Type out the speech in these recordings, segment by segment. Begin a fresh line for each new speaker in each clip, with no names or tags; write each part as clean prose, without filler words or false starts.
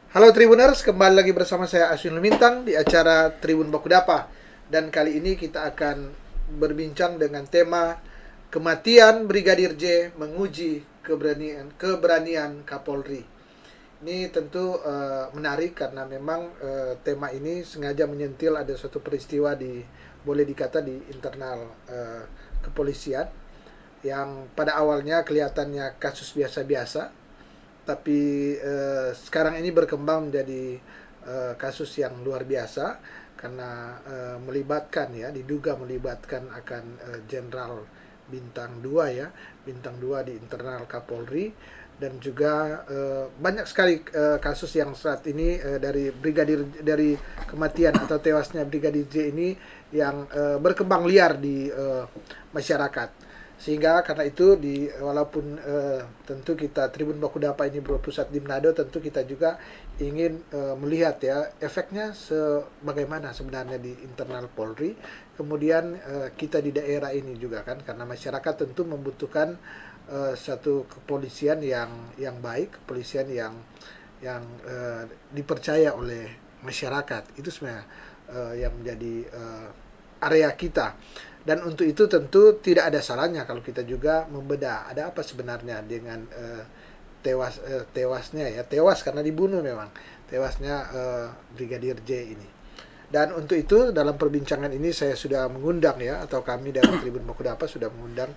Halo Tribuners, kembali lagi bersama saya Aswin Lumintang di acara Tribun Bakudapa. Dan kali ini kita akan berbincang dengan tema kematian Brigadir J menguji keberanian Kapolri. Ini tentu menarik karena memang tema ini sengaja menyentil ada suatu peristiwa boleh dikata di internal kepolisian yang pada awalnya kelihatannya kasus biasa-biasa, tapi sekarang ini berkembang menjadi kasus yang luar biasa karena diduga melibatkan akan jenderal bintang 2 ya, bintang 2 di internal Kapolri, dan juga banyak sekali kasus yang saat ini dari kematian atau tewasnya Brigadir J ini yang berkembang liar di masyarakat. Sehingga karena itu walaupun tentu kita Tribun Bakudapa ini berpusat di Manado, tentu kita juga ingin melihat ya efeknya bagaimana sebenarnya di internal Polri, kemudian kita di daerah ini juga kan, karena masyarakat tentu membutuhkan satu kepolisian yang baik, kepolisian yang dipercaya oleh masyarakat. Itu sebenarnya yang menjadi area kita. Dan untuk itu tentu tidak ada salahnya kalau kita juga membedah ada apa sebenarnya dengan tewas karena dibunuh, memang tewasnya Brigadir J ini. Dan untuk itu dalam perbincangan ini saya sudah mengundang ya, atau kami dari Tribun Bakudapa sudah mengundang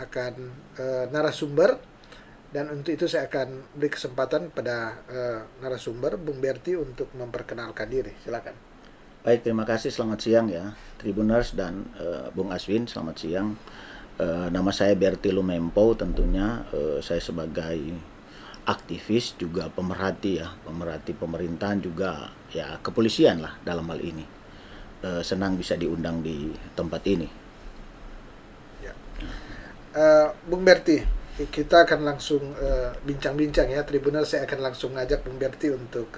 akan narasumber, dan untuk itu saya akan beri kesempatan pada narasumber Bung Berti untuk memperkenalkan diri. Silakan.
Baik, terima kasih. Selamat siang ya, Tribuners dan Bung Aswin. Selamat siang. Nama saya Berti Lumempo. Tentunya saya sebagai aktivis juga pemerhati pemerintahan juga ya, kepolisian lah dalam hal ini. Senang bisa diundang di tempat ini.
Ya. Bung Berti, kita akan langsung bincang-bincang ya, Tribuners. Saya akan langsung ngajak Bung Berti untuk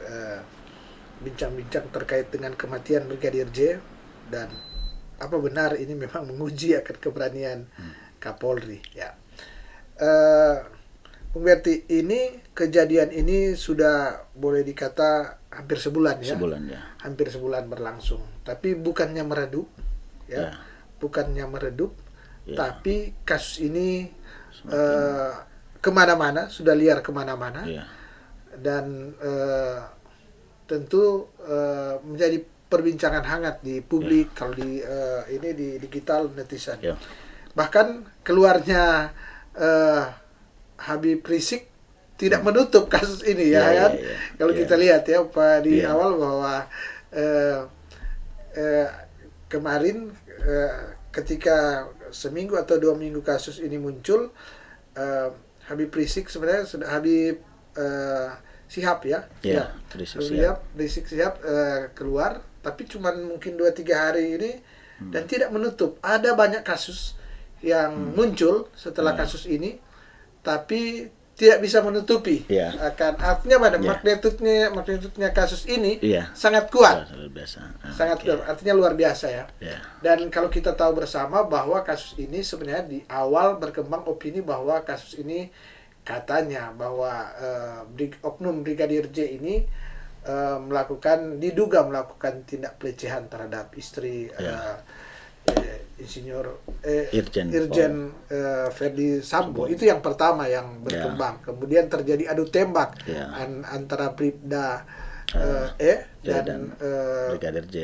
bincang-bincang terkait dengan kematian Brigadir J dan apa benar ini memang menguji akan keberanian Kapolri ya. Bung Berti, ini kejadian ini sudah boleh dikata hampir sebulan ya. Hampir sebulan berlangsung. Tapi bukannya meredup ya. Bukannya meredup, tapi kasus ini kemana-mana, sudah liar kemana-mana. Dan tentu menjadi perbincangan hangat di publik, kalau ini di digital netizen. Bahkan keluarnya Habib Rizik tidak menutup kasus ini kan. Kalau kita lihat ya di awal bahwa kemarin ketika seminggu atau 2 minggu kasus ini muncul, Habib Rizik sebenarnya sudah Sihab Rizik Sihab keluar, tapi cuma mungkin 2-3 hari ini dan tidak menutup. Ada banyak kasus yang muncul setelah kasus ini, tapi tidak bisa menutupi. Artinya pada magnitudenya kasus ini sangat kuat. Sangat kuat. Artinya luar biasa ya. Dan kalau kita tahu bersama bahwa kasus ini sebenarnya di awal berkembang opini bahwa kasus ini katanya bahwa oknum Brigadir J ini diduga melakukan tindak pelecehan terhadap istri Irjen Verdi Sambo. Itu yang pertama yang berkembang. Kemudian terjadi adu tembak antara Bribda dan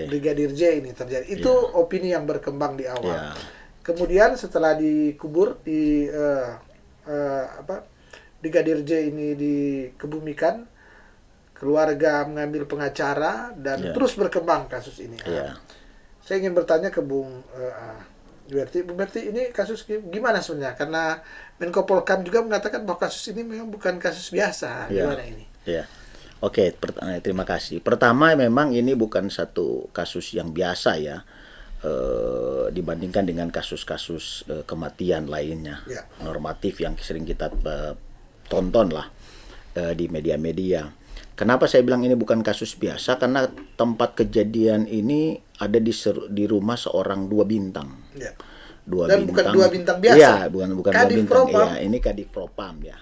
Brigadir J ini terjadi. Itu opini yang berkembang di awal. Kemudian setelah dikubur Brigadir J ini dikebumikan, keluarga mengambil pengacara dan terus berkembang kasus ini. Saya ingin bertanya ke Bung Berti, ini kasus gimana sebenarnya? Karena Menko Polkam juga mengatakan bahwa kasus ini memang bukan kasus biasa. Gimana ini?
Oke, terima kasih. Pertama, memang ini bukan satu kasus yang biasa ya, dibandingkan dengan kasus-kasus kematian lainnya, normatif yang sering kita tonton lah di media-media. Kenapa saya bilang ini bukan kasus biasa? Karena tempat kejadian ini ada di rumah seorang 2 bintang.
Dan bukan 2 bintang biasa.
Bukan 2 bintang. Ini Kadif Propam ya.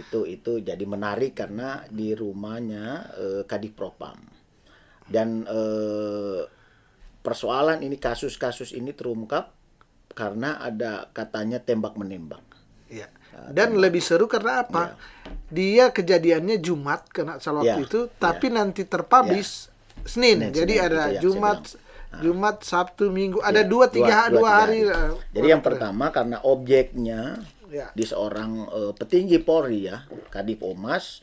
Itu jadi menarik karena di rumahnya Kadif Propam. Dan persoalan ini, kasus-kasus ini terungkap karena ada katanya tembak menembak.
Ya. Dan lebih seru karena apa? Dia kejadiannya Jumat kena waktu itu, tapi nanti terpublish Senin. Jadi ada Jumat, Sabtu, Minggu, ada dua hari.
Jadi yang pertama karena objeknya di seorang petinggi Polri ya, Kadif Omas,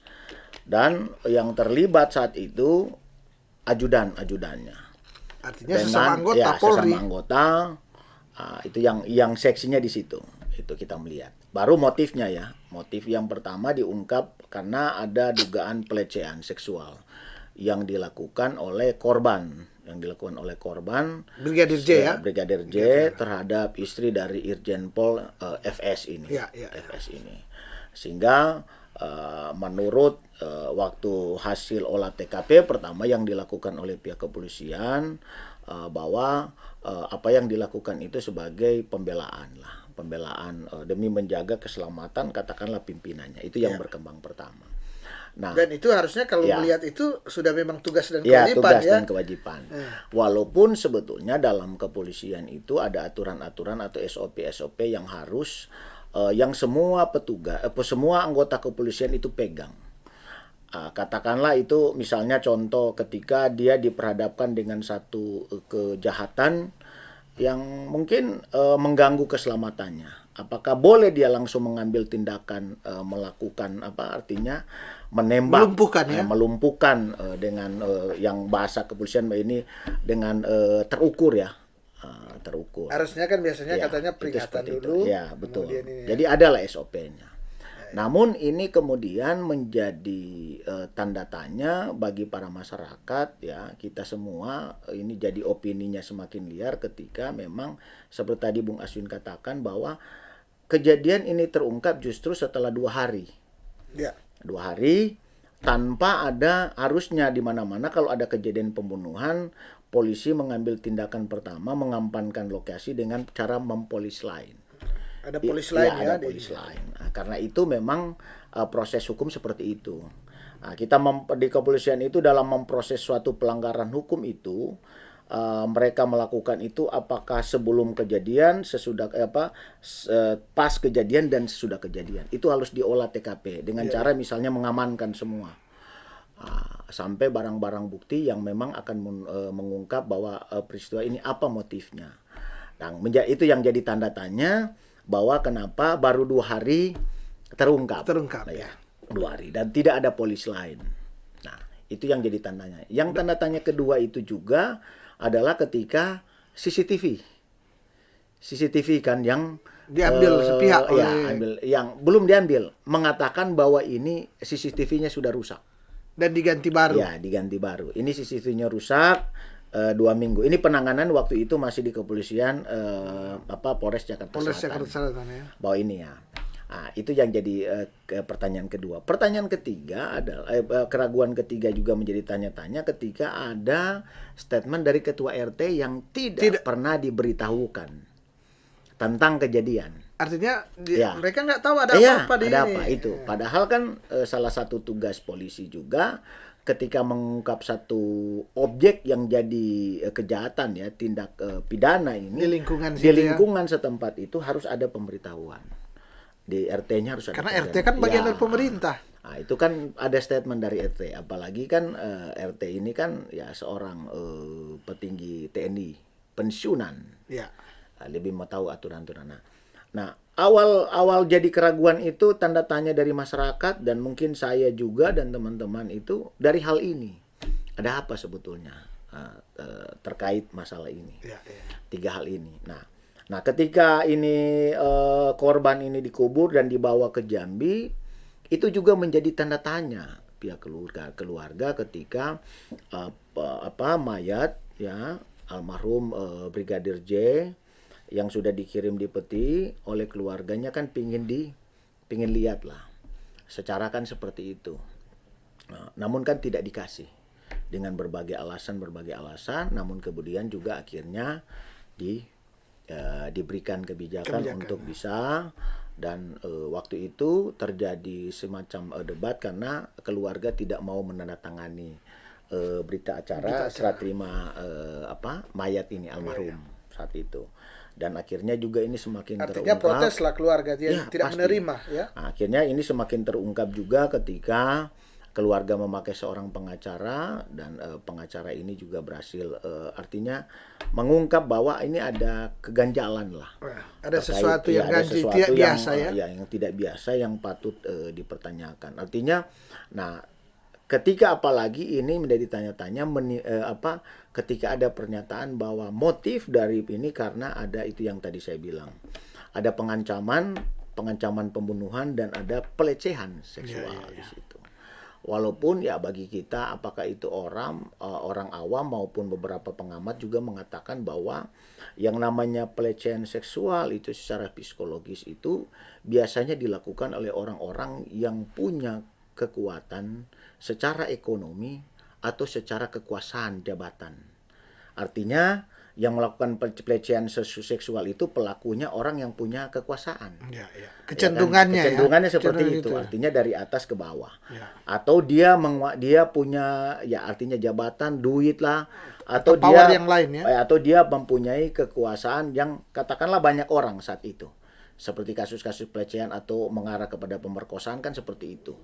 dan yang terlibat saat itu ajudannya.
Artinya sesama anggota Polri.
Sesama anggota, itu yang seksinya di situ. Itu kita melihat. Baru motifnya ya. Motif yang pertama diungkap karena ada dugaan pelecehan seksual yang dilakukan oleh korban.
Brigadir J ya.
Brigadir J terhadap istri dari Irjen Pol FS ini. FS ini. Sehingga menurut waktu hasil olah TKP pertama yang dilakukan oleh pihak kepolisian, bahwa apa yang dilakukan itu sebagai pembelaan demi menjaga keselamatan katakanlah pimpinannya. Itu yang berkembang pertama. Nah,
dan itu harusnya kalau melihat itu sudah memang tugas dan kewajiban
dan kewajiban. Walaupun sebetulnya dalam kepolisian itu ada aturan-aturan atau SOP yang harus yang semua petugas, semua anggota kepolisian itu pegang. Katakanlah itu misalnya contoh ketika dia diperhadapkan dengan satu kejahatan yang mungkin mengganggu keselamatannya. Apakah boleh dia langsung mengambil tindakan melakukan menembak, melumpuhkan dengan yang bahasa kepolisian ini dengan terukur ya. Terukur.
Harusnya kan biasanya katanya peringatan dulu.
Ya, betul. Jadi adalah SOP-nya. Namun ini kemudian menjadi tanda tanya bagi para masyarakat ya, kita semua ini jadi opininya semakin liar ketika memang seperti tadi Bung Aswin katakan bahwa kejadian ini terungkap justru setelah 2 hari. 2 hari tanpa ada, harusnya di mana-mana kalau ada kejadian pembunuhan, polisi mengambil tindakan pertama mengamankan lokasi dengan cara mempolis lain.
Ada polis lain
ada polis lain. Nah, karena itu memang proses hukum seperti itu. Nah, kita di kepolisian itu dalam memproses suatu pelanggaran hukum itu, mereka melakukan itu apakah sebelum kejadian, sesudah pas kejadian dan sesudah kejadian. Itu harus diolah TKP dengan cara misalnya mengamankan semua. Sampai barang-barang bukti yang memang akan mengungkap bahwa peristiwa ini apa motifnya. Nah, itu yang jadi tanda tanya bahwa kenapa baru 2 hari terungkap ya. 2 hari dan tidak ada polis lain. Nah, itu yang jadi tandanya. Yang tanda tanya kedua itu juga adalah ketika CCTV kan yang
diambil sepihak
yang belum diambil, mengatakan bahwa ini CCTV-nya sudah rusak
dan diganti baru.
Ya, diganti baru. Ini CCTV-nya rusak 2 minggu. Ini penanganan waktu itu masih di kepolisian Polres Jakarta Selatan ya. Bahwa ini ya. Nah, itu yang jadi pertanyaan kedua. Pertanyaan ketiga adalah keraguan ketiga juga menjadi tanya-tanya ketika ada statement dari ketua RT yang tidak pernah diberitahukan tentang kejadian.
Artinya mereka nggak tahu ada apa-apa di ini.
Itu. Padahal kan salah satu tugas polisi juga ketika mengungkap satu objek yang jadi kejahatan ya, tindak pidana ini
di lingkungan
setempat itu harus ada pemberitahuan. Di RT-nya harus ada.
Karena RT kan bagian dari pemerintah.
Nah, itu kan ada statement dari RT. Apalagi kan RT ini kan ya seorang petinggi TNI pensiunan.
Ya.
Lebih mau tahu aturan-aturan. Nah, awal jadi keraguan itu tanda tanya dari masyarakat dan mungkin saya juga dan teman-teman itu dari hal ini. Ada apa sebetulnya terkait masalah ini? 3 hal ini. Nah, ketika ini korban ini dikubur dan dibawa ke Jambi, itu juga menjadi tanda tanya pihak keluarga ketika mayat ya almarhum Brigadir J yang sudah dikirim di peti oleh keluarganya kan pingin lihat lah, secara kan seperti itu. Namun kan tidak dikasih dengan berbagai alasan, namun kemudian juga akhirnya diberikan kebijakan untuk bisa Dan waktu itu terjadi semacam debat karena keluarga tidak mau menandatangani berita acara serah terima mayat ini almarhum saat itu. Dan akhirnya juga ini semakin
artinya
terungkap.
protes lah keluarga dia tidak
pasti
menerima ya.
Nah, akhirnya ini semakin terungkap juga ketika keluarga memakai seorang pengacara, dan pengacara ini juga berhasil artinya mengungkap bahwa ini ada keganjalan lah.
Ada
terkait,
sesuatu yang
ada
ganjil,
sesuatu
tidak
yang,
biasa ya.
yang tidak biasa yang patut dipertanyakan. Artinya, nah ketika apalagi ini menjadi tanya-tanya ketika ada pernyataan bahwa motif dari ini karena ada itu yang tadi saya bilang. Ada pengancaman pembunuhan dan ada pelecehan seksual di situ. Walaupun ya bagi kita apakah itu orang awam maupun beberapa pengamat juga mengatakan bahwa yang namanya pelecehan seksual itu secara psikologis itu biasanya dilakukan oleh orang-orang yang punya kekuatan secara ekonomi atau secara kekuasaan jabatan. Artinya yang melakukan pelecehan seksual itu pelakunya orang yang punya kekuasaan.
Kecenderungannya
kecenderungannya seperti itu. Artinya dari atas ke bawah. Atau dia punya artinya jabatan, duit lah, atau
power
dia
yang lain ya.
Atau dia mempunyai kekuasaan yang katakanlah banyak orang saat itu. Seperti kasus-kasus pelecehan atau mengarah kepada pemerkosaan kan seperti itu.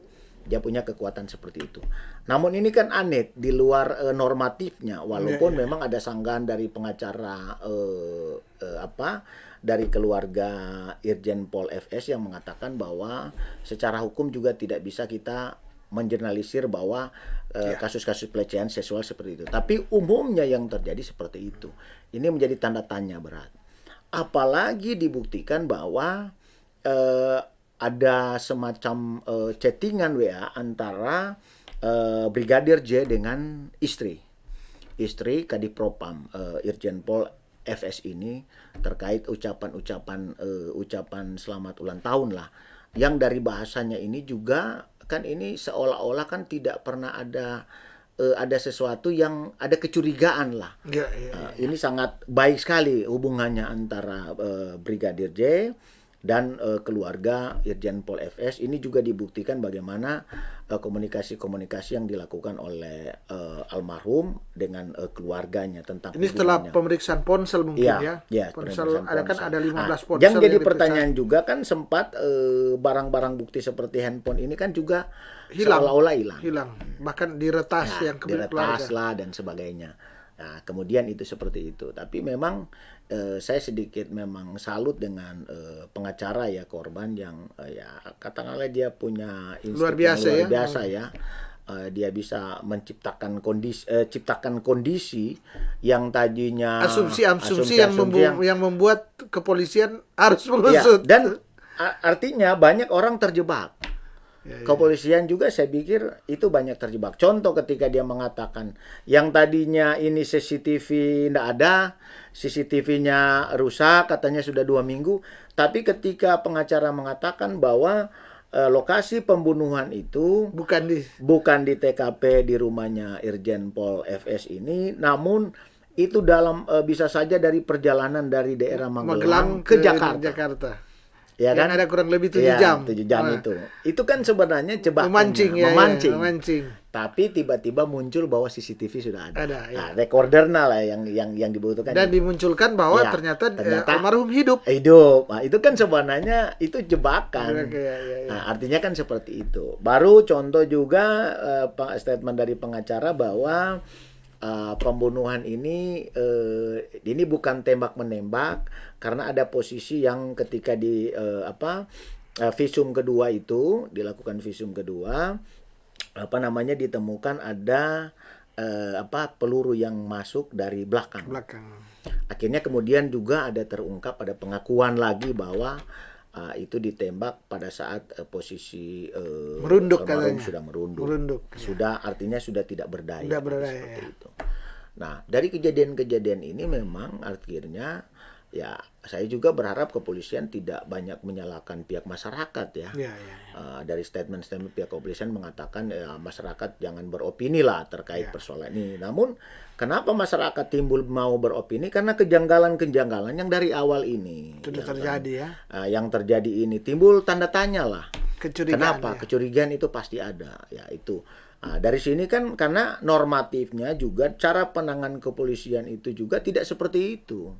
Dia punya kekuatan seperti itu. Namun ini kan aneh di luar normatifnya, walaupun memang ada sanggahan dari pengacara dari keluarga Irjen Pol FS yang mengatakan bahwa secara hukum juga tidak bisa kita menjernalisir bahwa kasus-kasus pelecehan seksual seperti itu. Tapi umumnya yang terjadi seperti itu. Ini menjadi tanda tanya berat. Apalagi dibuktikan bahwa ada semacam chattingan WA antara Brigadir J dengan istri Kadipropam Irjen Pol FS ini terkait ucapan selamat ulang tahun lah, yang dari bahasanya ini juga kan ini seolah-olah kan tidak pernah ada sesuatu yang ada kecurigaan lah. Ini sangat baik sekali hubungannya antara Brigadir J dan keluarga Irjen Pol FS. Ini juga dibuktikan bagaimana komunikasi-komunikasi yang dilakukan oleh almarhum dengan keluarganya tentang
ini setelah pemeriksaan ponsel mungkin ponsel ada 15 ponsel
yang jadi pertanyaan juga kan sempat barang-barang bukti seperti handphone ini kan juga seolah-olah hilang,
bahkan diretas yang
diretas lah dan sebagainya. Nah, kemudian itu seperti itu. Tapi memang saya sedikit memang salut dengan pengacara ya korban yang katakanlah dia punya
luar biasa
ya. Dia bisa menciptakan kondisi yang tadinya
asumsi yang membuat kepolisian harus mengusut.
Dan artinya banyak orang terjebak. Kepolisian juga saya pikir itu banyak terjebak. Contoh ketika dia mengatakan yang tadinya ini CCTV tidak ada, CCTV-nya rusak, katanya sudah 2 minggu. Tapi ketika pengacara mengatakan bahwa lokasi pembunuhan itu bukan di TKP di rumahnya Irjen Pol FS ini, namun itu dalam bisa saja dari perjalanan dari daerah Magelang ke Jakarta. Ya kan?
Ada kurang lebih 7 jam.
7 jam itu. Itu kan sebenarnya
memancing.
Tapi tiba-tiba muncul bahwa CCTV sudah ada. Nah, recordernya lah yang dibutuhkan.
Dan dimunculkan bahwa ternyata almarhum hidup.
Nah, itu kan sebenarnya itu jebakan. Nah, artinya kan seperti itu. Baru contoh juga statement dari pengacara bahwa pembunuhan ini bukan tembak menembak karena ada posisi yang ketika di visum kedua itu dilakukan visum kedua ditemukan ada peluru yang masuk dari belakang. Akhirnya kemudian juga ada terungkap ada pengakuan lagi bahwa itu ditembak pada saat posisi
merunduk
sudah merunduk. Sudah artinya sudah tidak berdaya. Seperti itu. Nah, dari kejadian-kejadian ini memang akhirnya ya saya juga berharap kepolisian tidak banyak menyalahkan pihak masyarakat ya.
Ya, ya, ya.
Dari statement-statement pihak kepolisian mengatakan ya, masyarakat jangan beropini lah terkait
Ya.
persoalan ini. Namun kenapa masyarakat timbul mau beropini? Karena kejanggalan-kejanggalan yang dari awal ini
Sudah
ya kan?
terjadi ya.
Yang terjadi ini timbul tanda tanya lah.
Kecurigaan.
Kenapa?
Ya.
Kecurigaan itu pasti ada. Ya itu. Nah, dari sini kan karena normatifnya juga cara penanganan kepolisian itu juga tidak seperti itu.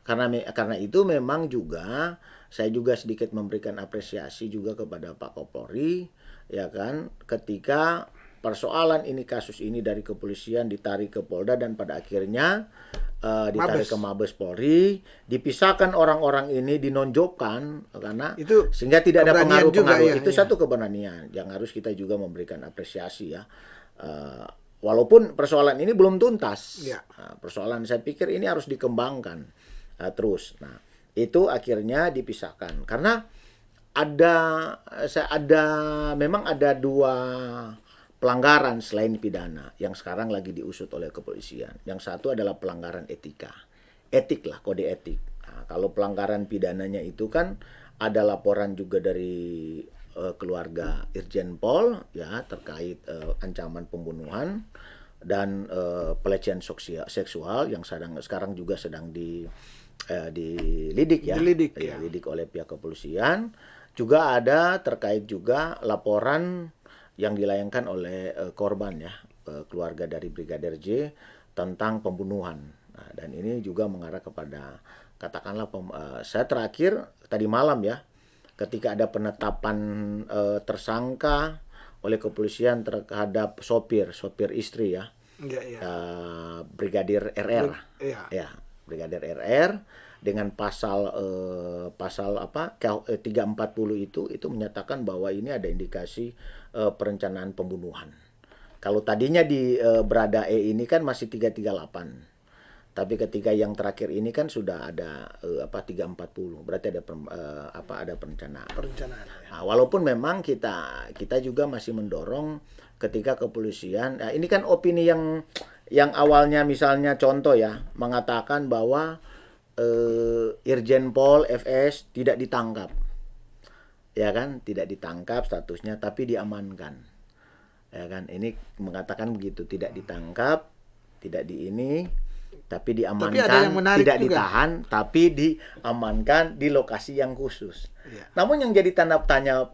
Karena itu memang juga saya juga sedikit memberikan apresiasi juga kepada Pak Kapolri ya kan ketika persoalan ini kasus ini dari kepolisian ditarik ke Polda dan pada akhirnya ditarik ke Mabes Polri, dipisahkan orang-orang ini dinonjokkan karena
itu
sehingga tidak ada pengaruh-pengaruh.
Ya,
itu
ya.
satu keberanian yang harus kita juga memberikan apresiasi ya. Walaupun persoalan ini belum tuntas.
Ya.
Persoalan saya pikir ini harus dikembangkan terus. Nah, itu akhirnya dipisahkan karena memang ada dua pelanggaran selain pidana yang sekarang lagi diusut oleh kepolisian. Yang satu adalah pelanggaran etika. Etik lah, kode etik. Nah, kalau pelanggaran pidananya itu kan ada laporan juga dari keluarga Irjen Pol ya terkait ancaman pembunuhan dan pelecehan seksual yang sekarang juga sedang dilidik ya. Dilidik oleh pihak kepolisian. Juga ada terkait juga laporan yang dilayangkan oleh korban ya, keluarga dari Brigadir J tentang pembunuhan. Nah, dan ini juga mengarah kepada katakanlah saya terakhir tadi malam ya, ketika ada penetapan tersangka oleh kepolisian terhadap sopir istri ya, Brigadir RR, Brigadir RR dengan pasal 340 itu menyatakan bahwa ini ada indikasi perencanaan pembunuhan. Kalau tadinya di Berada E ini kan masih 338. Tapi ketika yang terakhir ini kan sudah ada 340. Berarti ada ada perencanaan.
Ya.
Nah, walaupun memang kita juga masih mendorong ketika kepolisian ini kan opini yang awalnya misalnya contoh ya mengatakan bahwa Irjen Pol FS tidak ditangkap. Ya kan, tidak ditangkap statusnya tapi diamankan. Ya kan, ini mengatakan begitu, tidak ditangkap, tidak tapi diamankan,
tapi
tidak
juga
ditahan tapi diamankan di lokasi yang khusus.
Ya.
Namun yang jadi tanda tanya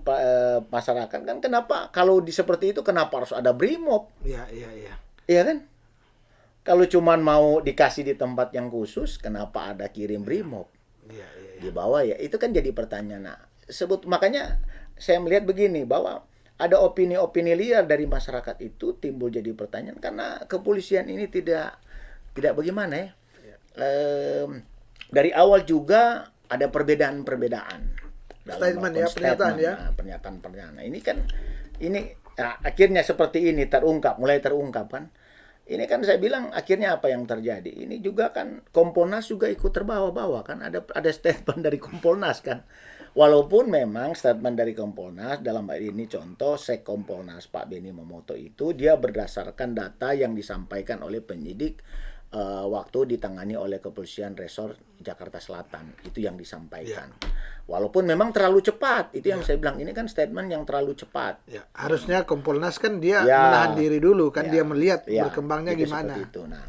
masyarakat kan kenapa kalau seperti itu kenapa harus ada BRIMOB?
Iya.
Iya kan? Kalau cuman mau dikasih di tempat yang khusus, kenapa ada kirim BRIMOB?
Iya.
Di bawah ya, itu kan jadi pertanyaan. Nah, makanya saya melihat begini bahwa ada opini-opini liar dari masyarakat itu timbul jadi pertanyaan karena kepolisian ini tidak bagaimana ya. Dari awal juga ada perbedaan-perbedaan.
Statement ya, pernyataan ya.
Pernyataan. Nah, ini akhirnya seperti ini mulai terungkap kan. Ini kan saya bilang akhirnya apa yang terjadi? Ini juga kan Kompolnas juga ikut terbawa-bawa kan ada statement dari Kompolnas kan. Walaupun memang statement dari Kompolnas dalam hal ini contoh Sek Kompolnas Pak Beni Mamoto itu dia berdasarkan data yang disampaikan oleh penyidik waktu ditangani oleh Kepolisian Resor Jakarta Selatan. Itu yang disampaikan. Walaupun memang terlalu cepat. Itu yang saya bilang ini kan statement yang terlalu cepat.
Ya, harusnya Kompolnas kan dia menahan diri dulu kan dia melihat berkembangnya gimana.
Itu. Nah,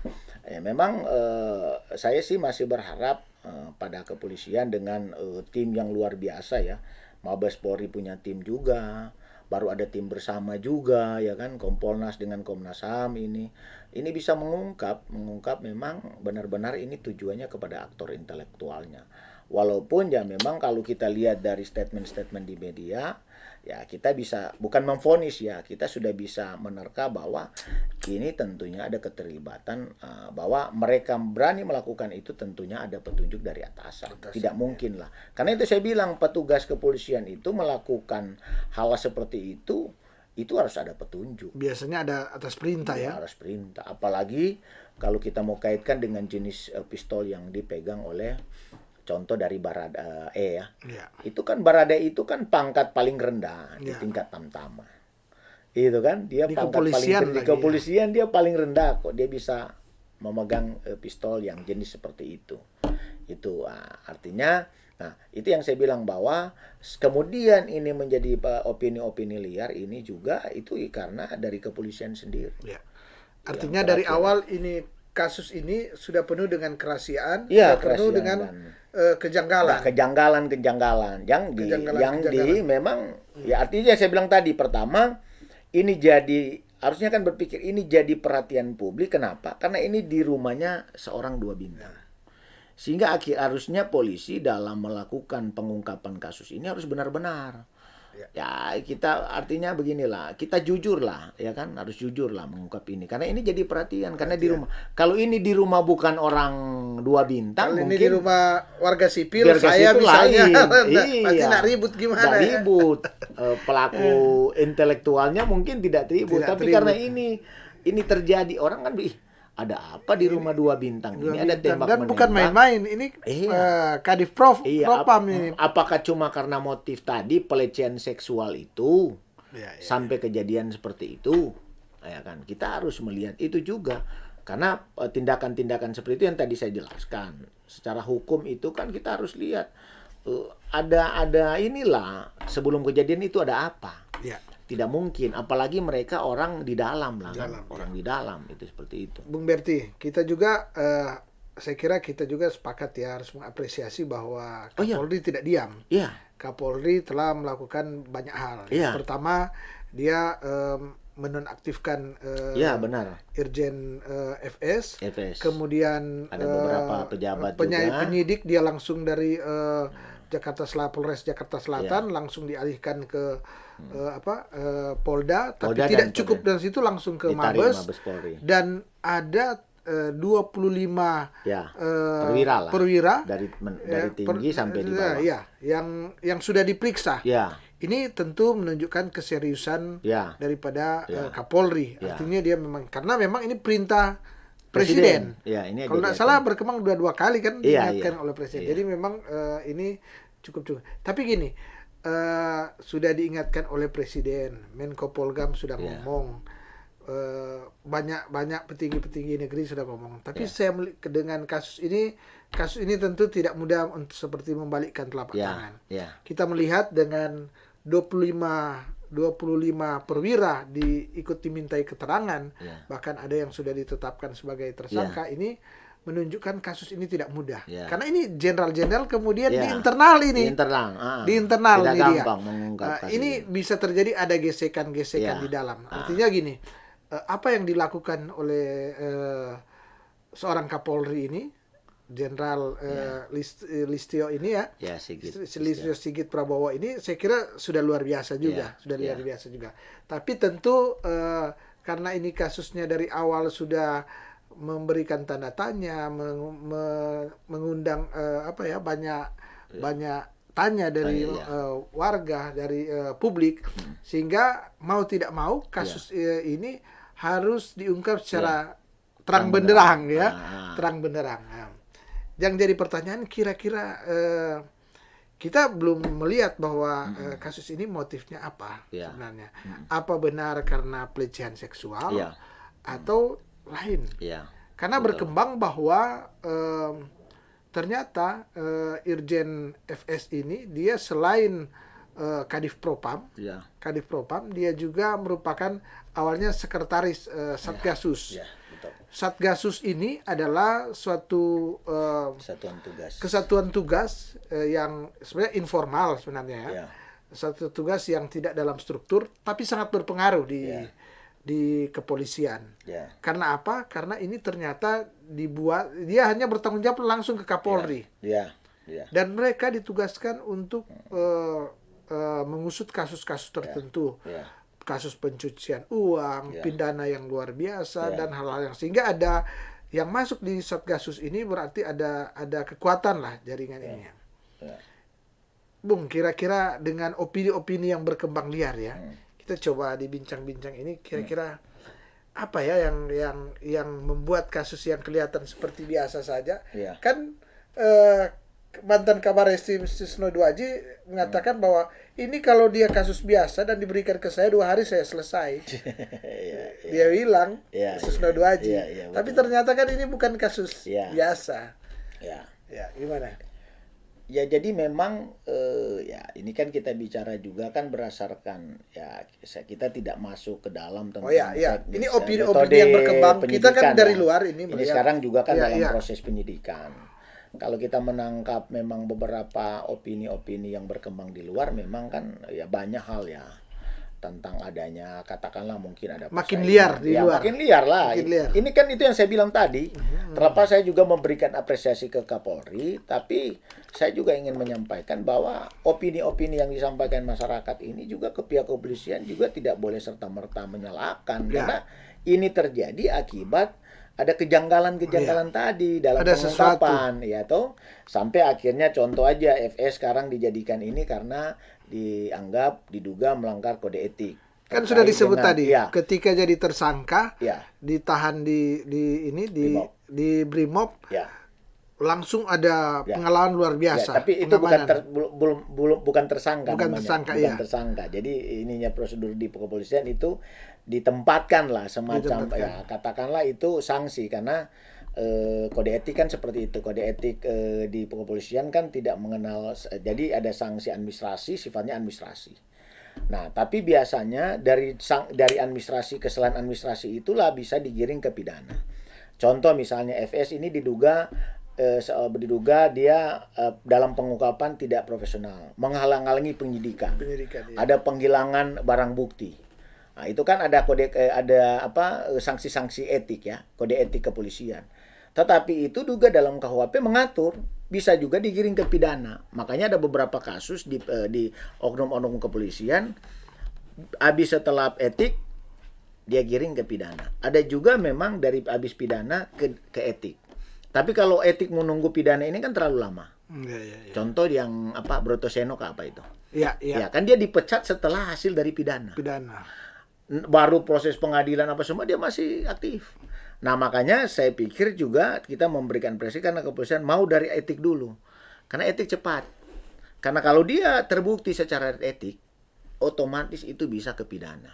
memang saya sih masih berharap pada kepolisian dengan tim yang luar biasa ya. Mabes Polri punya tim juga. Baru ada tim bersama juga ya kan, Kompolnas dengan Komnas HAM ini bisa mengungkap memang benar-benar ini tujuannya kepada aktor intelektualnya. Walaupun ya memang kalau kita lihat dari statement-statement di media ya kita bisa bukan memvonis ya, kita sudah bisa menerka bahwa ini tentunya ada keterlibatan bahwa mereka berani melakukan itu tentunya ada petunjuk dari atasan. Tidak mungkin lah. Karena itu saya bilang petugas kepolisian itu melakukan hal seperti itu harus ada petunjuk.
Biasanya ada atas perintah ya.
Atas perintah. Apalagi kalau kita mau kaitkan dengan jenis pistol yang dipegang oleh contoh dari Barada E ya. Itu kan Barada itu kan pangkat paling rendah di tingkat tamtama. Itu kan dia
di
pangkat paling rendah di kepolisian dia paling rendah kok dia bisa memegang pistol yang jenis seperti itu. Itu artinya, nah itu yang saya bilang bahwa kemudian ini menjadi opini-opini liar ini juga itu karena dari kepolisian sendiri.
Ya. Artinya dari awal ini kasus ini sudah penuh dengan kerahasiaan,
ya,
sudah penuh dengan kejanggalan.
Kejanggalan memang ya artinya saya bilang tadi pertama ini jadi harusnya kan berpikir ini jadi perhatian publik. Kenapa? Karena ini di rumahnya seorang 2 bintang. Sehingga harusnya polisi dalam melakukan pengungkapan kasus ini harus benar-benar. Ya kita artinya beginilah, kita jujur lah, ya kan, harus jujur lah mengungkap ini. Karena ini jadi perhatian, karena di rumah. Kalau ini di rumah bukan orang 2 bintang,
kalau
mungkin
ini di rumah warga sipil, saya misalnya, pasti nak ribut gimana?
Nggak ribut. Pelaku intelektualnya mungkin tidak ribut, tapi karena ini terjadi orang kan, ada apa di rumah 2 bintang ini? Ada tembak
dan
menembak.
Bukan main-main. Ini Kadif Propam ini.
Apakah cuma karena motif tadi pelecehan seksual itu sampai kejadian seperti itu? Ya kan, kita harus melihat itu juga. Karena tindakan-tindakan seperti itu yang tadi saya jelaskan. Secara hukum itu kan kita harus lihat ada inilah sebelum kejadian itu ada apa.
Ya.
Tidak mungkin, apalagi mereka orang di dalam lah kan, orang di dalam itu seperti itu.
Bung Berti, kita juga saya kira kita juga sepakat ya harus mengapresiasi bahwa Kapolri tidak diam.
Iya.
Kapolri telah melakukan banyak hal. Yang pertama dia menonaktifkan
benar.
Irjen FS. Kemudian
ada beberapa pejabat juga.
Penyidik dia langsung dari Polres Jakarta Selatan langsung dialihkan ke Polda, tapi tidak cukup dari situ langsung ke Mabes dan ada 25 perwira
dari tinggi sampai di bawah.
Yang sudah diperiksa. Ini tentu menunjukkan keseriusan daripada Kapolri. Artinya dia karena memang ini perintah Presiden.
Ini
kalau tidak salah berkembang 2 kali kan diingatkan oleh Presiden. Jadi memang ini cukup. Tapi gini, sudah diingatkan oleh Presiden, Menko Polhukam sudah ngomong, banyak petinggi-petinggi negeri sudah ngomong. Tapi saya dengan kasus ini tentu tidak mudah untuk seperti membalikkan telapak tangan. Kita melihat dengan 25 perwira ikut dimintai keterangan, bahkan ada yang sudah ditetapkan sebagai tersangka. Ini menunjukkan kasus ini tidak mudah. Karena ini jenderal-jenderal kemudian di internal ini. Di internal
tidak
ini
gampang mengungkap
ini bisa terjadi ada gesekan-gesekan di dalam. Artinya gini, apa yang dilakukan oleh seorang Kapolri ini, Jenderal Listio ini Listio Sigit Prabowo ini, saya kira sudah luar biasa juga, luar biasa juga. Tapi tentu karena ini kasusnya dari awal sudah memberikan tanda tanya, mengundang banyak tanya dari warga, dari publik, sehingga mau tidak mau kasus ini harus diungkap secara terang benderang terang benderang. Yang jadi pertanyaan, kira-kira kita belum melihat bahwa kasus ini motifnya apa sebenarnya. Apa benar karena pelecehan seksual atau lain? Karena berkembang bahwa ternyata Irjen FS ini dia selain Kadif Propam, dia juga merupakan awalnya sekretaris Satgasus. Satgasus ini adalah suatu kesatuan tugas yang sebenarnya informal sebenarnya. Satu tugas yang tidak dalam struktur tapi sangat berpengaruh di kepolisian. Karena apa? Karena ini ternyata dia hanya bertanggung jawab langsung ke Kapolri. Dan mereka ditugaskan untuk mengusut kasus-kasus tertentu. Kasus pencucian uang, pidana yang luar biasa, dan hal-hal yang sehingga ada yang masuk di Satgasus ini berarti ada kekuatan lah jaringan ini. Bung, kira-kira dengan opini-opini yang berkembang liar kita coba dibincang-bincang ini, kira-kira apa ya yang membuat kasus yang kelihatan seperti biasa saja? Kan mantan Kabar Eskrim Susno Duaji mengatakan bahwa ini kalau dia kasus biasa dan diberikan ke saya 2 hari saya selesai. Dia bilang Susno Duaji. Tapi ternyata kan ini bukan kasus biasa. Ya, gimana?
Ya jadi memang ya ini kan kita bicara juga kan berdasarkan ya kita tidak masuk ke dalam tentang
Oh ya, ya.
teknis
Ini opini-opini
metode
yang berkembang. Kita kan
penyidikan
dari
ya.
luar ini
Ini
melihat.
sekarang juga kan
Ya,
dalam
ya.
proses penyidikan. Kalau kita menangkap memang beberapa opini-opini yang berkembang di luar, memang kan ya banyak hal ya tentang adanya, katakanlah mungkin ada
Makin
persaingan.
liar di
Ya,
luar.
makin liar lah.
Makin liar.
Ini kan itu yang saya bilang tadi. Terlepas saya juga memberikan apresiasi ke Kapolri, tapi saya juga ingin menyampaikan bahwa opini-opini yang disampaikan masyarakat ini juga ke pihak kepolisian juga tidak boleh serta-merta menyalahkan,
Ya.
karena ini terjadi akibat ada kejanggalan-kejanggalan tadi dalam
Ada
pengungkapan, ya toh. Sampai akhirnya contoh aja FS sekarang dijadikan ini karena diduga melanggar kode etik.
Kan sudah disebut
Dengan-
tadi,
ya,
ketika jadi tersangka,
ya,
ditahan di
Brimob.
di Brimob,
ya.
langsung ada
Ya.
pengalaman luar
Ya,
biasa.
tapi itu bukan
pengamanan.
bukan tersangka
Bukan
namanya.
tersangka,
Bukan
iya.
tersangka. Jadi ininya prosedur di kepolisian itu ditempatkan lah semacam
Ditempatkan.
ya katakanlah itu sanksi karena kode etik kan seperti itu. Kode etik di kepolisian kan tidak mengenal, jadi ada sanksi administrasi, sifatnya administrasi. Nah, tapi biasanya dari administrasi, kesalahan administrasi itulah bisa digiring ke pidana. Contoh misalnya FS ini diduga dia dalam pengungkapan tidak profesional, menghalang-halangi penyidikan.
Penyidikan, ya.
Ada penghilangan barang bukti. Nah, itu kan ada sanksi-sanksi etik ya, kode etik kepolisian. Tetapi itu juga dalam KUHP mengatur bisa juga digiring ke pidana. Makanya ada beberapa kasus di oknum-oknum kepolisian habis setelah etik dia giring ke pidana. Ada juga memang dari habis pidana ke etik. Tapi kalau etik menunggu pidana ini kan terlalu lama.
Ya, ya, ya.
Contoh yang Brotoseno apa itu?
Ya, ya.
Ya kan dia dipecat setelah hasil dari pidana.
Pidana.
Baru proses pengadilan apa semua dia masih aktif. Nah, makanya saya pikir juga kita memberikan presi karena kepolisian mau dari etik dulu. Karena etik cepat. Karena kalau dia terbukti secara etik, otomatis itu bisa ke pidana.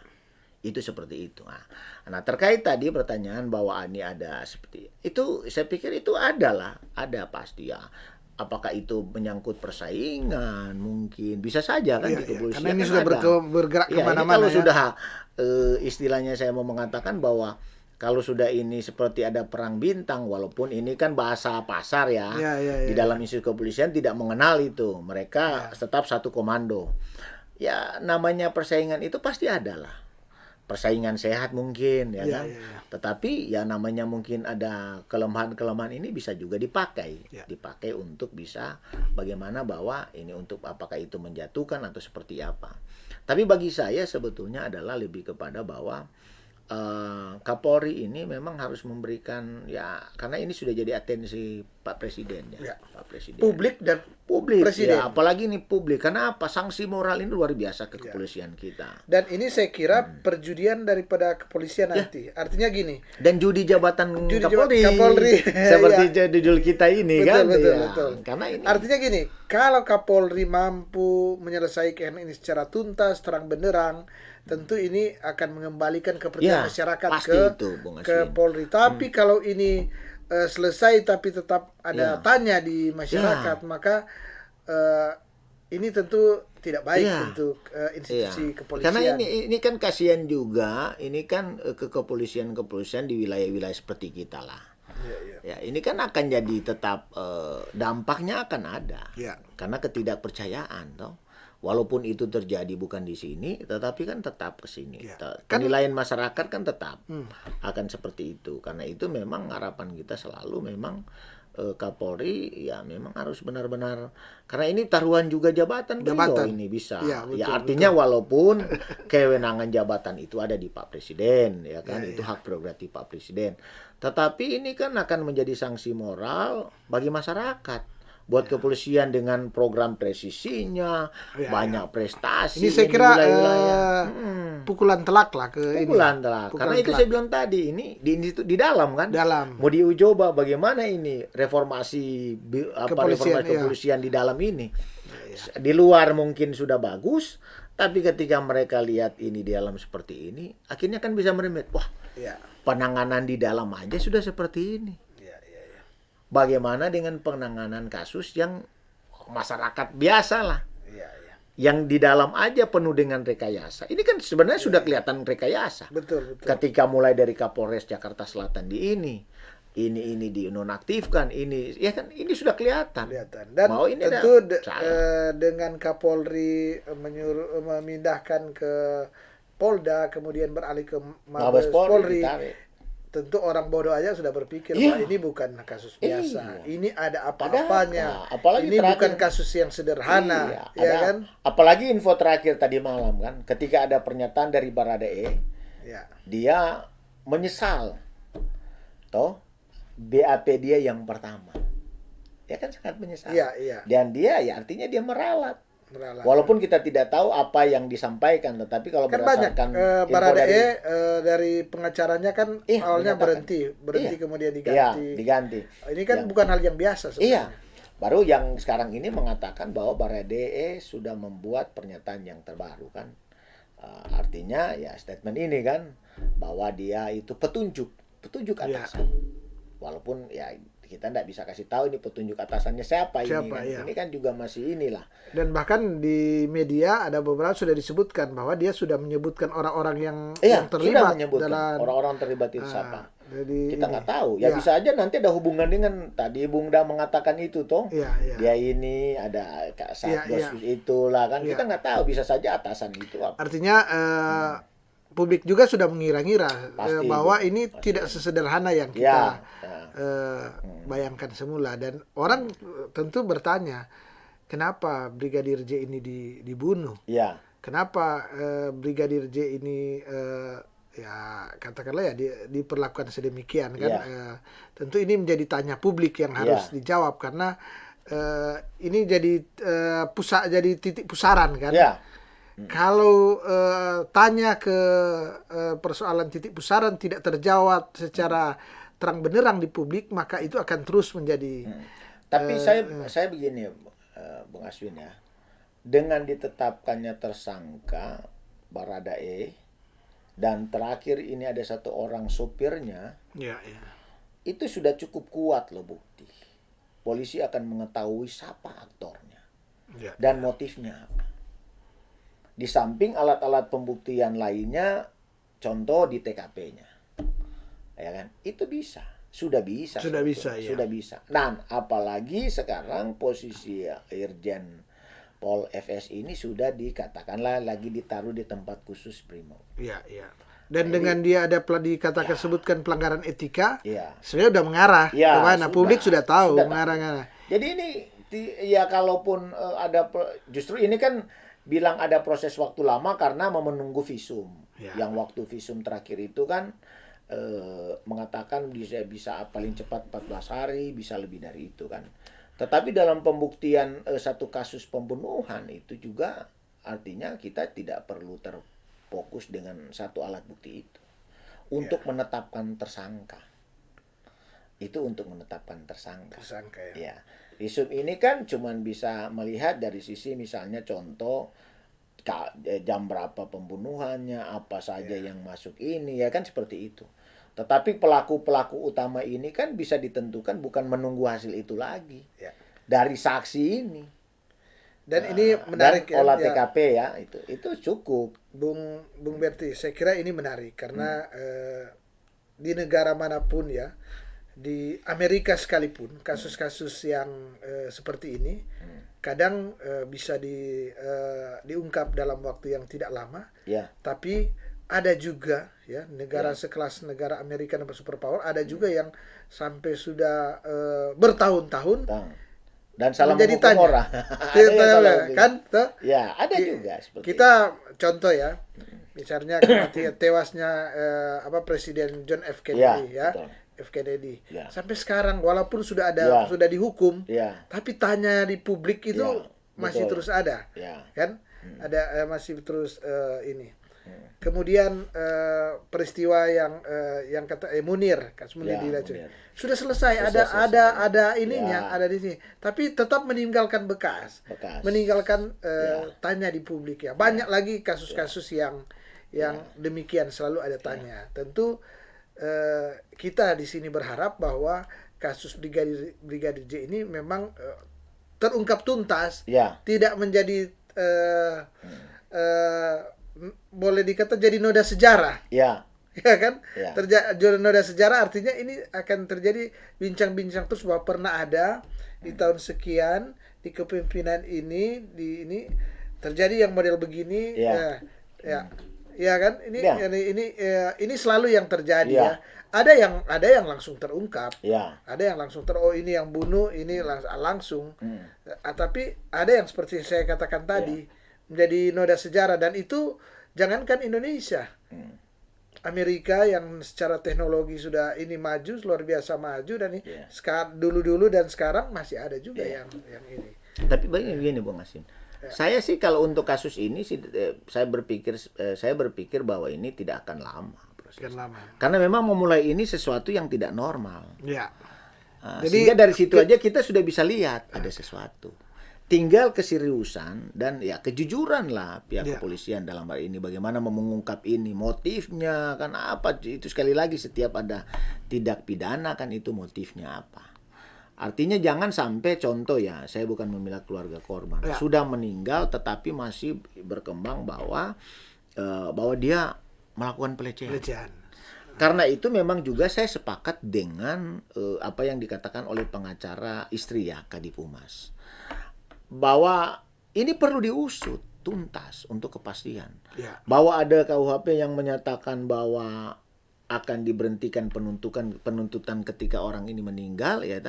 Itu seperti itu. Nah, terkait tadi pertanyaan bahwa ini ada seperti itu, saya pikir itu ada pasti ya. Apakah itu menyangkut persaingan? Mungkin bisa saja kan
Iya,
di
iya.
kepolisian.
Karena ini
kan
sudah
ada.
bergerak
Ya,
kemana-mana.
ini kalau
ya.
sudah istilahnya saya mau mengatakan bahwa kalau sudah ini seperti ada perang bintang, walaupun ini kan bahasa pasar ya,
Ya, ya,
di
ya.
dalam institusi kepolisian tidak mengenal itu, mereka tetap satu komando. Ya namanya persaingan itu pasti ada lah, persaingan sehat mungkin ya,
Ya,
kan,
ya, ya.
tetapi ya namanya mungkin ada kelemahan-kelemahan ini bisa juga dipakai,
Ya.
dipakai untuk bisa bagaimana bahwa ini untuk apakah itu menjatuhkan atau seperti apa. Tapi bagi saya sebetulnya adalah lebih kepada bahwa Kapolri ini memang harus memberikan ya karena ini sudah jadi atensi Pak Presiden ya,
Ya.
Pak Presiden.
Publik dan
Publik
Presiden.
ya, apalagi ini publik. Karena apa? Sanksi moral ini luar biasa ke kepolisian kita.
Dan ini saya kira perjudian daripada kepolisian nanti. Artinya gini.
Dan judi jabatan
Judi
Kapolri.
Kapolri.
Seperti
Ya.
judul kita ini
Betul,
kan.
betul,
ya.
betul.
Karena ini
Artinya gini, kalau Kapolri mampu menyelesaikan ini secara tuntas, terang benderang, tentu ini akan mengembalikan kepercayaan
Ya,
masyarakat
pasti itu, Bung
ke
Aswin.
Polri. Tapi kalau ini selesai tapi tetap ada
Ya.
tanya di masyarakat, maka ini tentu tidak baik
Ya.
untuk institusi
Iya.
kepolisian.
Karena ini kan kasihan juga, ini kan ke kepolisian di wilayah-wilayah seperti kita lah.
Ya, ya.
Ya, ini kan akan jadi tetap dampaknya akan ada.
Ya.
Karena ketidakpercayaan toh. Walaupun itu terjadi bukan di sini, tetapi kan tetap ke sini.
Ya.
Penilaian masyarakat kan tetap akan seperti itu. Karena itu memang harapan kita selalu memang Kapolri ya memang harus benar-benar, karena ini taruhan juga jabatan.
Jabatan.
Ini bisa.
Ya, betul,
artinya walaupun kewenangan jabatan itu ada di Pak Presiden, ya kan,
Ya,
itu hak prerogatif Pak Presiden. Tetapi ini kan akan menjadi sanksi moral bagi masyarakat. Buat kepolisian dengan program presisinya,
Ya,
banyak prestasi.
Ini saya
di
kira
wilayah-wilayah.
pukulan telak lah ke ini.
Pukulan telak.
Pukulan
Karena itu
telak.
saya bilang tadi, ini di dalam kan.
Dalam.
Mau diucoba bagaimana ini reformasi
Kepolisian,
reformasi
iya.
kepolisian di dalam ini. Di luar mungkin sudah bagus, tapi ketika mereka lihat ini di dalam seperti ini, akhirnya kan bisa merembet. Wah,
Ya.
penanganan di dalam aja sudah seperti ini.
Ya, ya, ya.
bagaimana dengan penanganan kasus yang masyarakat biasa lah,
Iya, iya.
yang di dalam aja penuh dengan rekayasa. Ini kan sebenarnya sudah kelihatan rekayasa.
Betul, betul.
Ketika mulai dari Kapolres Jakarta Selatan ini dinonaktifkan, ini ya kan ini sudah kelihatan.
Dan
Bahwa ini
tentu
salah.
dengan Kapolri memindahkan ke Polda, kemudian beralih ke Mabes Polri,
ditarik.
tentu orang bodoh aja sudah berpikir
Iya.
bahwa ini bukan kasus biasa.
Iya.
Ini ada apa-apanya.
Apalagi
Ini
terakhir,
bukan kasus yang sederhana,
iya,
ya
ada,
kan?
apalagi info terakhir tadi malam kan, ketika ada pernyataan dari Baradae,
Ya.
dia menyesal, toh BAP dia yang pertama, dia kan sangat menyesal.
Iya, iya.
Dan dia ya artinya dia meralat.
Meralat.
Walaupun kita tidak tahu apa yang disampaikan, tetapi kalau
Kan banyak
berdasarkan info
Baradae dari pengacaranya kan
Iya,
awalnya
menyatakan.
berhenti
Iya.
kemudian
Iya,
diganti.
diganti.
Ini kan
Yang-
bukan hal yang biasa
Iya,
sebenarnya.
baru yang sekarang ini mengatakan bahwa Baradae sudah membuat pernyataan yang terbaru kan. Artinya ya statement ini kan bahwa dia itu petunjuk
Iya.
atasan. Walaupun ya kita tidak bisa kasih tahu ini petunjuk atasannya siapa ini
Siapa,
kan.
iya.
Ini kan juga masih inilah.
Dan bahkan di media ada beberapa sudah disebutkan bahwa dia sudah menyebutkan orang-orang yang
Iya,
yang terlibat
sudah menyebutkan
dalam
orang-orang terlibat itu
Ah,
siapa.
jadi
Kita
ini.
nggak tahu. Ya
Iya.
bisa aja nanti ada hubungan dengan tadi Bung Da mengatakan itu toh.
Iya, iya.
Dia ini ada Satgas
Iya,
itulah kan.
Iya.
Kita nggak tahu, bisa saja atasan itu apa.
Artinya publik juga sudah mengira-ngira
Pasti
bahwa
itu,
ini
pasti.
tidak sesederhana yang
Ya,
kita
ya.
bayangkan semula, dan orang tentu bertanya kenapa Brigadir J ini dibunuh,
Ya,
kenapa Brigadir J ini ya katakanlah ya diperlakukan sedemikian kan.
Ya.
Tentu ini menjadi tanya publik yang harus
Ya.
dijawab karena ini jadi jadi titik pusaran kan.
ya,
Kalau tanya ke persoalan titik pusaran tidak terjawab secara terang benderang di publik, maka itu akan terus menjadi
Tapi saya begini, Bung Aswin ya, dengan ditetapkannya tersangka Baradae dan terakhir ini ada satu orang sopirnya,
ya, ya.
itu sudah cukup kuat loh bukti. Polisi akan mengetahui siapa aktornya
Ya.
dan motifnya apa. Di samping alat-alat pembuktian lainnya, contoh di TKP-nya, ya kan? Itu bisa, sudah bisa,
Sudah bisa,
sebetulnya.
ya.
Sudah bisa. Dan apalagi sekarang posisi Irjen Pol FS ini sudah dikatakanlah lagi ditaruh di tempat khusus Brimob.
Ya, ya. Dan dengan dia ada dikatakan sebutkan pelanggaran etika,
Iya.
sebenarnya udah mengarah
Ya,
kemana? Publik sudah tahu
sudah
mengarah-ngarah.
Jadi ini ya kalaupun ada justru ini kan bilang ada proses waktu lama karena menunggu visum.
Ya.
Yang waktu visum terakhir itu kan mengatakan bisa paling cepat 14 hari, bisa lebih dari itu kan. Tetapi dalam pembuktian satu kasus pembunuhan itu juga artinya kita tidak perlu terfokus dengan satu alat bukti itu untuk menetapkan tersangka. Itu untuk menetapkan tersangka.
Tersangka, ya.
Ya. Visum ini kan cuman bisa melihat dari sisi misalnya contoh jam berapa pembunuhannya, apa saja yang masuk ini, ya kan seperti itu. Tetapi pelaku-pelaku utama ini kan bisa ditentukan bukan menunggu hasil itu lagi.
Ya.
Dari saksi ini.
Dan ini menarik
dan olah
ya,
TKP ya, itu cukup.
Bung Berti, saya kira ini menarik karena di negara manapun ya, di Amerika sekalipun kasus-kasus yang seperti ini kadang bisa diungkap dalam waktu yang tidak lama,
Ya.
tapi ada juga ya negara sekelas negara Amerika dan superpower, ada juga yang sampai sudah bertahun-tahun
Dan salah
menjadi
menghukum
tanya.
orang.
Tidak
Ada yang
tahu,
salah
ya,
menghukum.
kan? Toh?
Ya, ada juga seperti
Kita contoh ya, misalnya tewasnya Presiden John F. Kennedy
Ya,
ya,
betul.
F. Kennedy.
Ya.
Sampai sekarang walaupun sudah
Ya.
sudah dihukum,
Ya.
tapi tanya di publik itu
Ya,
masih
betul.
terus ada,
Ya.
kan? Ada masih terus ini. Kemudian peristiwa yang kata Munir, kasus Munir
Ya,
diracun.
Munir.
Sudah selesai,
Selesai.
ada ininya,
Ya.
ada di sini. Tapi tetap meninggalkan bekas.
Bekas.
Meninggalkan tanya di publik ya. Banyak lagi kasus-kasus yang demikian selalu ada tanya. Tentu kita di sini berharap bahwa kasus Brigadir J ini memang terungkap tuntas,
Ya.
tidak menjadi boleh dikata jadi noda sejarah.
Ya.
Ya kan,
Ya.
noda sejarah artinya ini akan terjadi bincang-bincang terus bahwa pernah ada di tahun sekian di kepemimpinan ini terjadi yang model begini.
Ya.
Ya kan, ini
Ya.
ini selalu yang terjadi
Ya.
ya. Ada yang langsung terungkap,
Ya.
ada yang langsung ini yang bunuh ini langsung. Tapi ada yang seperti saya katakan tadi menjadi noda sejarah, dan itu jangankan Indonesia. Amerika yang secara teknologi sudah ini maju, luar biasa maju, dan ini dulu dan sekarang masih ada juga yang ini.
Tapi begini Bung Asin. Saya sih kalau untuk kasus ini sih saya berpikir bahwa ini tidak akan lama prosesnya. Karena memang memulai ini sesuatu yang tidak normal.
Ya.
Jadi sehingga dari situ aja kita sudah bisa lihat ada sesuatu. Tinggal keseriusan dan ya kejujuran lah pihak kepolisian dalam hal ini, bagaimana mengungkap ini, motifnya kan apa, itu sekali lagi setiap ada tindak pidana kan itu motifnya apa. Artinya jangan sampai contoh ya, saya bukan membela keluarga korban, sudah meninggal tetapi masih berkembang bahwa dia melakukan pelecehan. Karena itu memang juga saya sepakat dengan apa yang dikatakan oleh pengacara istri ya Kadif Humas, bahwa ini perlu diusut tuntas untuk kepastian. Bahwa ada KUHP yang menyatakan bahwa akan diberhentikan penuntutan ketika orang ini meninggal, ya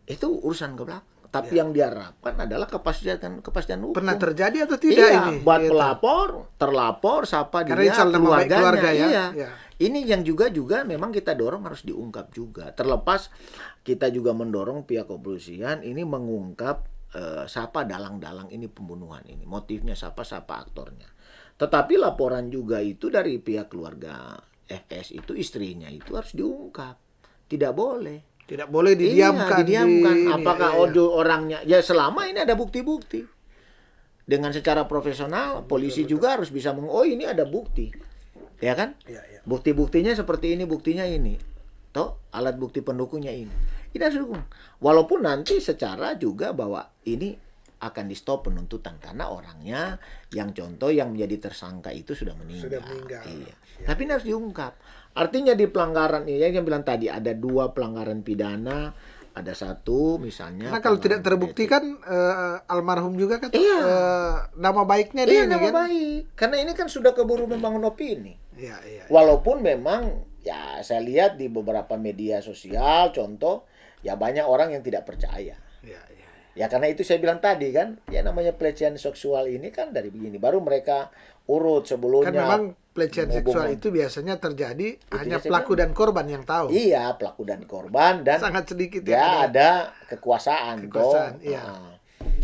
itu urusan ke belakang. Tapi yang diharapkan adalah kepastian hukum.
Pernah terjadi atau tidak ini?
Buat terlapor, siapa dia, keluarganya. Ini yang juga memang kita dorong harus diungkap juga. Terlepas kita juga mendorong pihak kepolisian ini mengungkap siapa dalang-dalang ini pembunuhan ini, motifnya siapa aktornya. Tetapi laporan juga itu dari pihak keluarga FS itu, istrinya itu harus diungkap. Tidak boleh didiamkan. Apakah orangnya ya, selama ini ada bukti-bukti. Dengan secara profesional polisi juga harus bisa ini ada bukti. Ya kan? Bukti-buktinya seperti ini, buktinya ini. Toh alat bukti pendukungnya ini. Ini harus dukung. Walaupun nanti secara juga bahwa ini akan di stop penuntutan karena orangnya yang menjadi tersangka itu sudah meninggal. Iya. Tapi ini harus diungkap. Artinya di pelanggaran ini yang bilang tadi ada 2 pelanggaran pidana, ada 1 misalnya.
Karena kalau tidak terbukti kan almarhum juga kan nama baiknya dia
nama
kan.
baik. Karena ini kan sudah keburu membangun opini.
Iya.
Walaupun memang ya saya lihat di beberapa media sosial contoh ya banyak orang yang tidak percaya. Ya karena itu saya bilang tadi kan, ya namanya pelecehan seksual ini kan dari begini. Baru mereka urut sebelumnya.
Kan memang pelecehan seksual itu biasanya terjadi hanya pelaku dan korban yang tahu.
Iya, pelaku dan korban, dan
sangat sedikit
ya ada kekuasaan.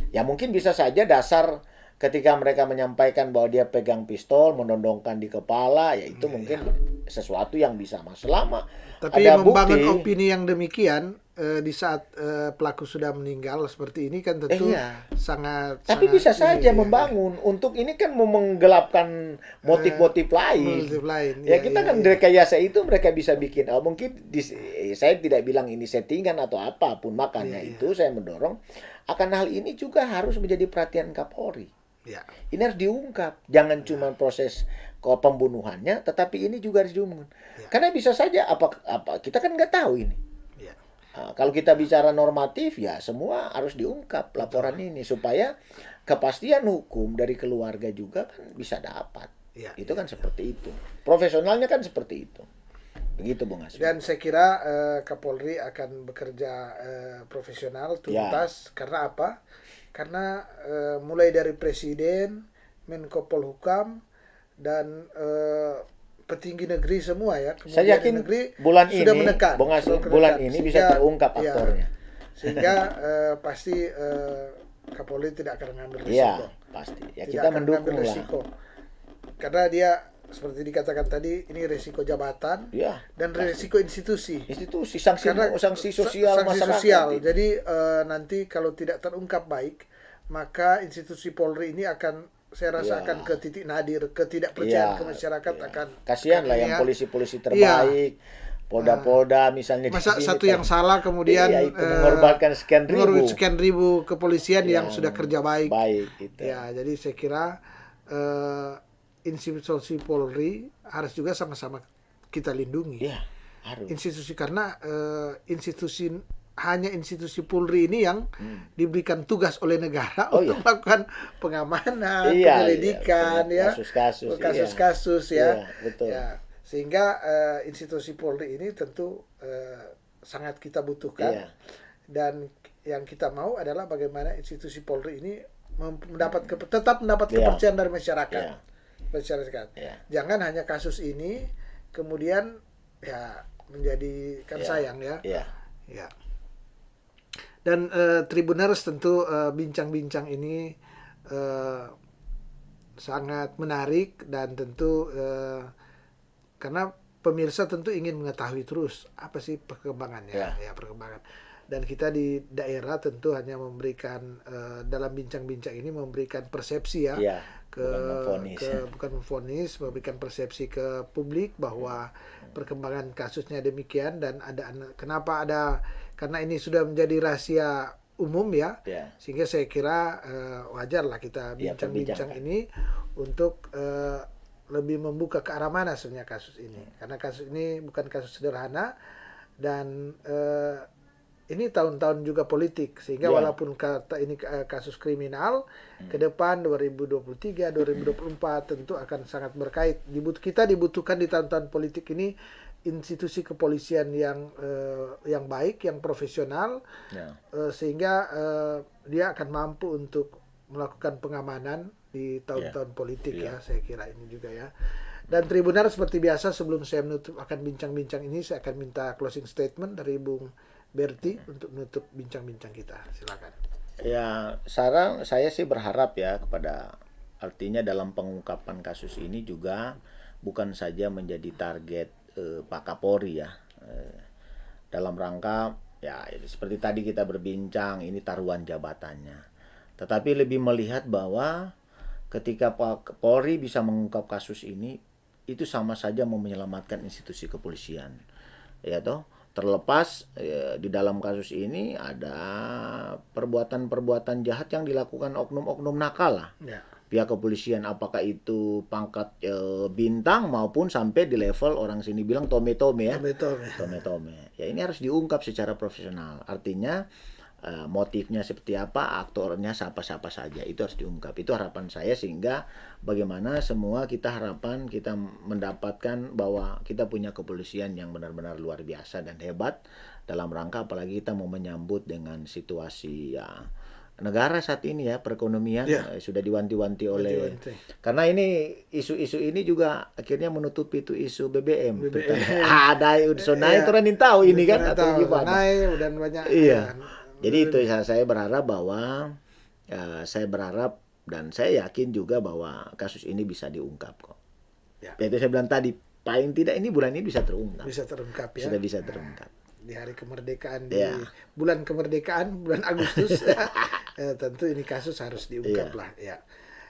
Ya mungkin bisa saja dasar ketika mereka menyampaikan bahwa dia pegang pistol, menodongkan di kepala, ya itu mungkin sesuatu yang bisa selama
tapi
ada
membangun
bukti,
opini yang demikian di saat pelaku sudah meninggal seperti ini kan tentu sangat.
Tapi bisa saja membangun untuk ini kan menggelapkan motif-motif lain. Ya kita kan rekayasa itu mereka bisa bikin. Mungkin saya tidak bilang ini settingan atau apapun, makanya itu saya mendorong akan hal ini juga harus menjadi perhatian Kapolri. Ini harus diungkap, jangan cuma proses pembunuhannya, tetapi ini juga harus diungkap. Karena bisa saja apa kita kan nggak tahu ini. Kalau kita bicara normatif ya semua harus diungkap laporan ini supaya kepastian hukum dari keluarga juga kan bisa dapat. Itu kan seperti itu. Profesionalnya kan seperti itu. Begitu Bung Aswi.
Dan saya kira Kapolri akan bekerja profesional, tuntas. Karena apa? Karena mulai dari Presiden, Menko Polhukam, dan petinggi negeri semua ya. Kemudian
saya yakin
negeri
bulan
sudah
ini,
menekan,
Bung Aswi, bulan ini bisa terungkap aktornya.
Sehingga pasti Kapolri tidak akan mengambil risiko.
Iya, pasti. Ya kita mendukung lah.
Karena dia seperti dikatakan tadi, ini risiko jabatan dan risiko institusi.
Sanksi sosial masyarakat.
Jadi nanti kalau tidak terungkap baik, maka institusi Polri ini akan, saya rasa akan ke titik nadir, ketidakpercayaan ke masyarakat akan.
Kasihan lah yang polisi-polisi terbaik. Polda-polda misalnya di
Masa
sini
satu yang salah kemudian
iya, itu mengorbankan sekian ribu
kepolisian yang
yang
sudah kerja baik.
gitu.
Ya, jadi saya kira institusi Polri harus juga sama-sama kita lindungi.
Iya, harus.
Institusi karena hanya institusi Polri ini yang diberikan tugas oleh negara untuk melakukan pengamanan, penyelidikan, ya, kasus-kasus, ya,
betul.
ya. Sehingga institusi Polri ini tentu sangat kita butuhkan, dan yang kita mau adalah bagaimana institusi Polri ini tetap mendapat kepercayaan dari masyarakat. Jangan hanya kasus ini kemudian ya menjadikan sayang, ya. Ya. Dan Tribuners tentu bincang-bincang ini sangat menarik, dan tentu karena pemirsa tentu ingin mengetahui terus apa sih perkembangannya, ya perkembangan. Dan kita di daerah tentu hanya memberikan dalam bincang-bincang ini memberikan persepsi, ya, bukan memvonis, memberikan persepsi ke publik bahwa perkembangan kasusnya demikian, dan karena ini sudah menjadi rahasia umum, ya, sehingga saya kira wajarlah kita bincang-bincang ini untuk lebih membuka ke arah mana sebenarnya kasus ini, karena kasus ini bukan kasus sederhana, dan ini tahun-tahun juga politik, sehingga walaupun kata ini kasus kriminal, ke depan 2023, 2024 tentu akan sangat berkait. Kita dibutuhkan di tahun-tahun politik ini institusi kepolisian yang baik, yang profesional, sehingga dia akan mampu untuk melakukan pengamanan di tahun-tahun politik, ya, saya kira ini juga, ya. Dan Tribuners seperti biasa, sebelum saya menutup akan bincang-bincang ini, saya akan minta closing statement dari Bung Berti untuk menutup bincang-bincang kita. Silakan.
Ya, saya sih berharap ya artinya dalam pengungkapan kasus ini juga bukan saja menjadi target Pak Kapolri, ya, dalam rangka ya seperti tadi kita berbincang ini taruhan jabatannya, tetapi lebih melihat bahwa ketika Pak Polri bisa mengungkap kasus ini, itu sama saja mau menyelamatkan institusi kepolisian, ya toh. Terlepas di dalam kasus ini ada perbuatan-perbuatan jahat yang dilakukan oknum-oknum nakal lah. Pihak kepolisian, apakah itu pangkat bintang maupun sampai di level orang sini bilang tome-tome, ya. Tome-tome. Ya, ini harus diungkap secara profesional. Artinya motifnya seperti apa, aktornya siapa-siapa saja, itu harus diungkap. Itu harapan saya, sehingga bagaimana semua kita mendapatkan bahwa kita punya kepolisian yang benar-benar luar biasa dan hebat dalam rangka apalagi kita mau menyambut dengan situasi negara saat ini, ya, perekonomian sudah diwanti-wanti oleh karena ini isu-isu ini juga akhirnya menutupi itu isu BBM. Ada naik orang tahu ini kan atau gimana.
Naik dan banyak.
Jadi itu saya berharap bahwa dan saya yakin juga bahwa kasus ini bisa diungkap kok. Itu saya bilang tadi, paling tidak ini bulan ini bisa terungkap.
Bisa terungkap, ya.
Sudah bisa terungkap.
Di hari kemerdekaan, di bulan kemerdekaan, bulan Agustus, tentu ini kasus harus diungkap lah, ya.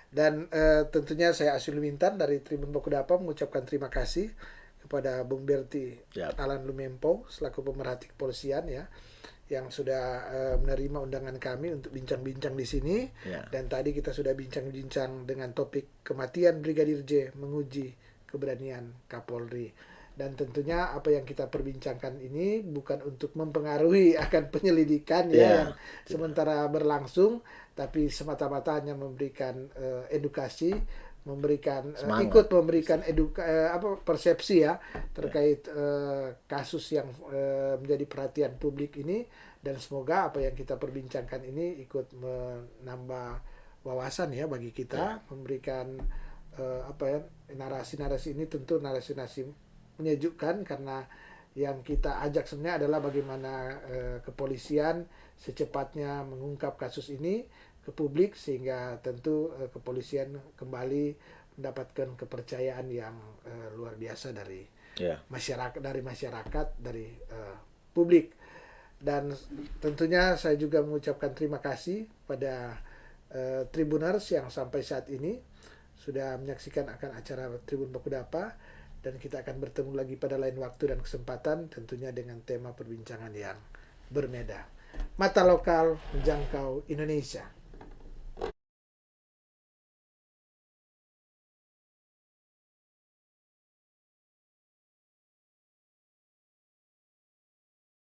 Dan tentunya saya Aswin Lumintan dari Tribun Bakudapa mengucapkan terima kasih kepada Bung Berti Alan Lumempo selaku pemerhati kepolisian, ya, yang sudah menerima undangan kami untuk bincang-bincang di sini. Dan tadi kita sudah bincang-bincang dengan topik kematian Brigadir J menguji keberanian Kapolri. Dan tentunya apa yang kita perbincangkan ini bukan untuk mempengaruhi akan penyelidikan yang sementara berlangsung, tapi semata-mata hanya memberikan edukasi, ikut memberikan persepsi, ya, terkait kasus yang menjadi perhatian publik ini, dan semoga apa yang kita perbincangkan ini ikut menambah wawasan, ya, bagi kita, memberikan narasi-narasi ini tentu narasi-narasi menyejukkan, karena yang kita ajak sebenarnya adalah bagaimana kepolisian secepatnya mengungkap kasus ini ke publik, sehingga tentu kepolisian kembali mendapatkan kepercayaan yang luar biasa dari masyarakat, dari publik. Dan tentunya saya juga mengucapkan terima kasih pada Tribuners yang sampai saat ini sudah menyaksikan akan acara Tribun Bakudapa, Dan kita akan bertemu lagi pada lain waktu dan kesempatan, tentunya dengan tema perbincangan yang berbeda. Mata lokal menjangkau Indonesia.